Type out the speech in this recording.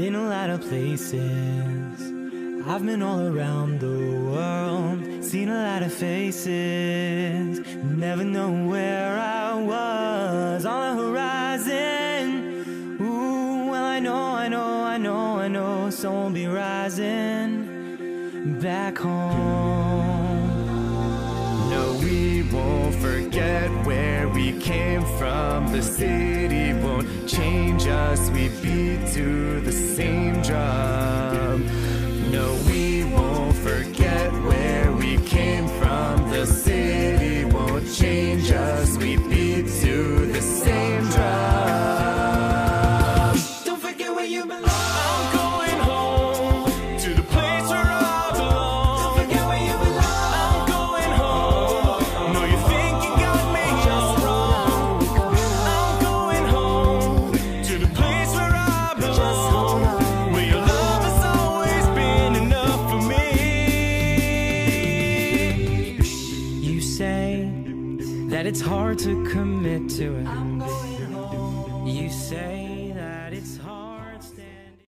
been a lot of places. I've been all around the world, seen a lot of faces. Never know where I was on the horizon. Ooh, well I know, so we'll be rising back home. No, we won't forget where we came from. The city won't change us, we beat to the same drum. No, we won't forget where we came from. The city won't change us, we beat to the same drum. Don't forget where you belong. I'm going home to the place where I belong. Don't forget where you belong. I'm going home. No, you think you got me just wrong. I'm going home to the place where I belong, where your love has always been enough for me. You say that it's hard to commit to it. You say